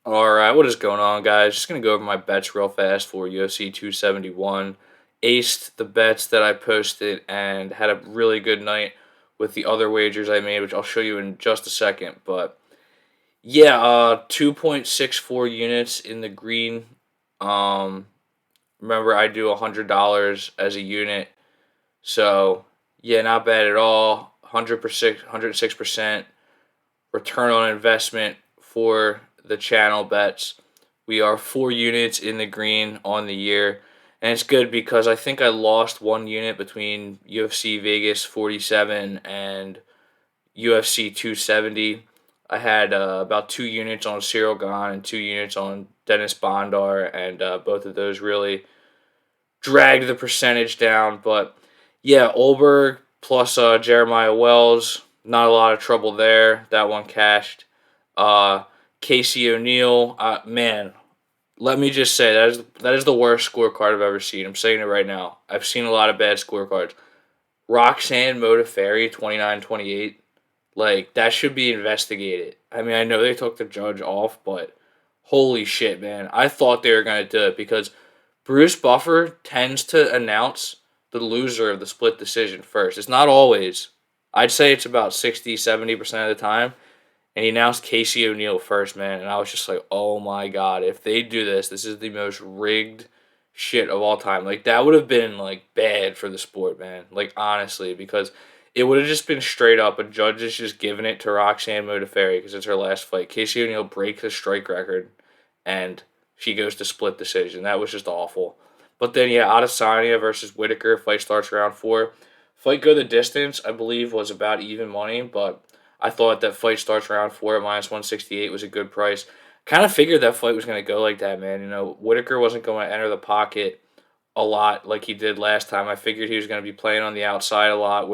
All right, what is going on, guys? Just gonna go over my bets real fast for UFC 271. Aced the bets that I posted and had a really good night with the other wagers I made, which I'll show you in just a second. But yeah, 2.64 units in the green. Um, Remember I do $100 as a unit, so yeah, not bad at all. 100%, 106% return on investment for the channel bets. We are 4 units in the green on the year. And it's good because I think I lost 1 unit between UFC Vegas 47 and UFC 270. I had about 2 units on Cyril Gahn and 2 units on Dennis Bondar, and both of those really dragged the percentage down. But yeah, Olberg plus Jeremiah Wells, not a lot of trouble there. That one cashed. Uh, Casey O'Neill, man, let me just say that is the worst scorecard I've ever seen. I'm saying it right now. I've seen a lot of bad scorecards. Roxanne Modafferi 29-28. Like, that should be investigated. I mean, I know they took the judge off, but holy shit, man. I thought they were going to do it because Bruce Buffer tends to announce the loser of the split decision first. It's not always. I'd say it's about 60-70% of the time. And he announced Casey O'Neill first, man. And I was just like, oh my God, if they do this, this is the most rigged shit of all time. Like, that would have been, like, bad for the sport, man. Like, honestly, because it would have just been straight up a judge is just giving it to Roxanne Modafferi because it's her last fight. Casey O'Neill breaks the strike record, and she goes to split decision. That was just awful. But then, yeah, Adesanya versus Whitaker. Fight starts round 4. Fight go the distance, I believe, was about even money, but I thought that fight starts round 4 at minus 168 was a good price. Kind of figured that fight was going to go like that, man. You know, Whitaker wasn't going to enter the pocket a lot like he did last time. I figured he was going to be playing on the outside a lot.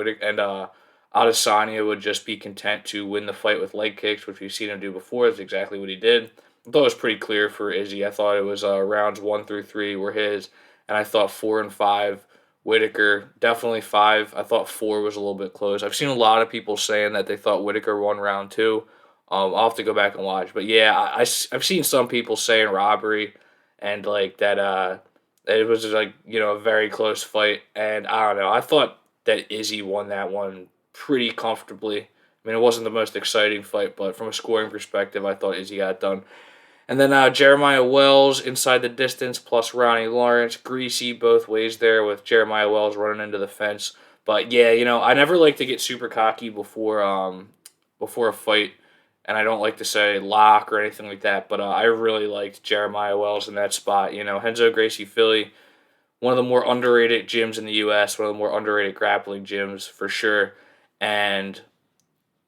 Adesanya would just be content to win the fight with leg kicks, which we've seen him do before. That's exactly what he did. I thought it was pretty clear for Izzy. I thought it was rounds 1 through 3 were his, and I thought 4 and 5 Whitaker. Definitely 5. I thought 4 was a little bit close. I've seen a lot of people saying that they thought Whitaker won round 2. I'll have to go back and watch, but yeah, I've seen some people saying robbery and like that. It was like a very close fight, and I don't know. I thought that Izzy won that one pretty comfortably. I mean, it wasn't the most exciting fight, but from a scoring perspective, I thought Izzy got it done. And then Jeremiah Wells inside the distance plus Ronnie Lawrence, greasy both ways there with Jeremiah Wells running into the fence. But yeah, I never like to get super cocky before a fight, and I don't like to say lock or anything like that. But I really liked Jeremiah Wells in that spot. Henzo Gracie Philly, one of the more underrated gyms in the U.S., one of the more underrated grappling gyms for sure. And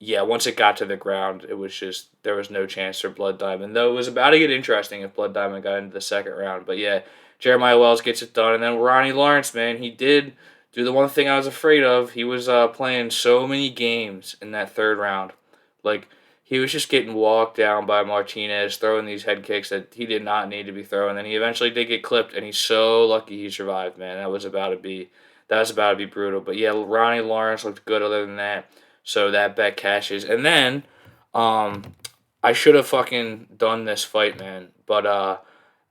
yeah, once it got to the ground, it was just there was no chance for Blood Diamond. Though it was about to get interesting if Blood Diamond got into the second round. But yeah, Jeremiah Wells gets it done, and then Ronnie Lawrence, man, he did do the one thing I was afraid of. He was playing so many games in that third round, like he was just getting walked down by Martinez, throwing these head kicks that he did not need to be throwing. Then he eventually did get clipped, and he's so lucky he survived, man. That was about to be brutal. But yeah, Ronnie Lawrence looked good. Other than that. So that bet cashes. And then um I should have fucking done this fight, man. But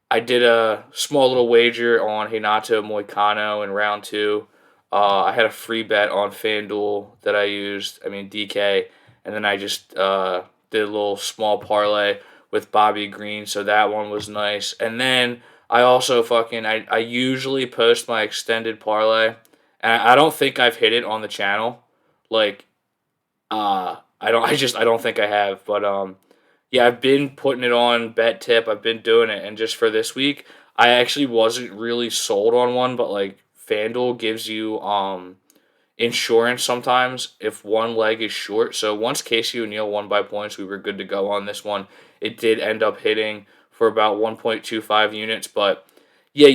I did a small little wager on Hinato Moicano in round 2. I had a free bet on FanDuel that I used. I mean DK, and then I just did a little small parlay with Bobby Green, so that one was nice. And then I also I usually post my extended parlay, and I don't think I've hit it on the channel. Like I don't think I have, but yeah, I've been putting it on Bet Tip. I've been doing it, and just for this week, I actually wasn't really sold on one, but like FanDuel gives you insurance sometimes if one leg is short. So once Casey O'Neill won by points, we were good to go on this one. It did end up hitting for about 1.25 units, but yeah,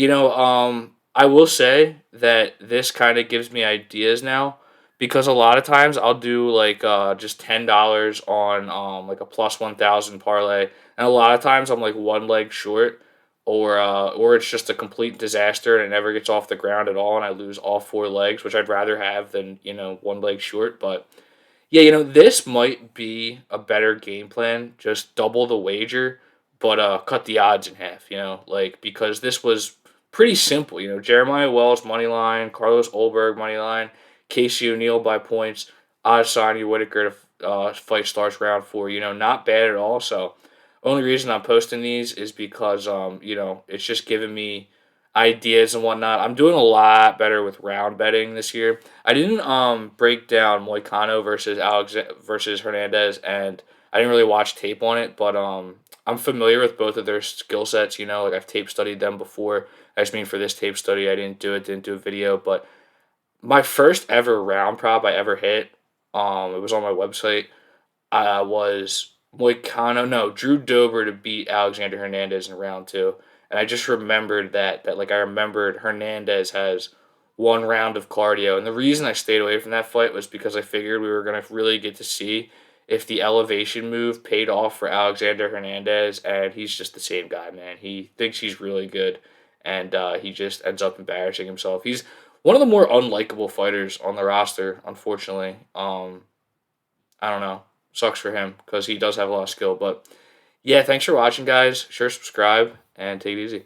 I will say that this kind of gives me ideas now because a lot of times I'll do like just $10 on like a plus 1,000 parlay, and a lot of times I'm like one leg short, or it's just a complete disaster and it never gets off the ground at all, and I lose all 4 legs, which I'd rather have than one leg short. But yeah, this might be a better game plan. Just double the wager, but cut the odds in half. Like because this was pretty simple. Jeremiah Wells money line, Carlos Olberg money line, Casey O'Neill by points, Adesanya Whitaker to fight starts round 4. Not bad at all. So only reason I'm posting these is because it's just giving me ideas and whatnot. I'm doing a lot better with round betting this year. I didn't break down Moicano versus Hernandez, and I didn't really watch tape on it, but I'm familiar with both of their skill sets. Like I've tape studied them before. I just mean for this tape study, I didn't do a video, but my first ever round prop I ever hit, it was on my website. Was Moicano, no, Drew Dober to beat Alexander Hernandez in round 2, and I just remembered that like I remembered Hernandez has 1 round of cardio, and the reason I stayed away from that fight was because I figured we were gonna really get to see if the elevation move paid off for Alexander Hernandez, and he's just the same guy, man. He thinks he's really good, and he just ends up embarrassing himself. He's one of the more unlikable fighters on the roster, unfortunately. I don't know. Sucks for him because he does have a lot of skill. But yeah, thanks for watching, guys. Sure, subscribe and take it easy.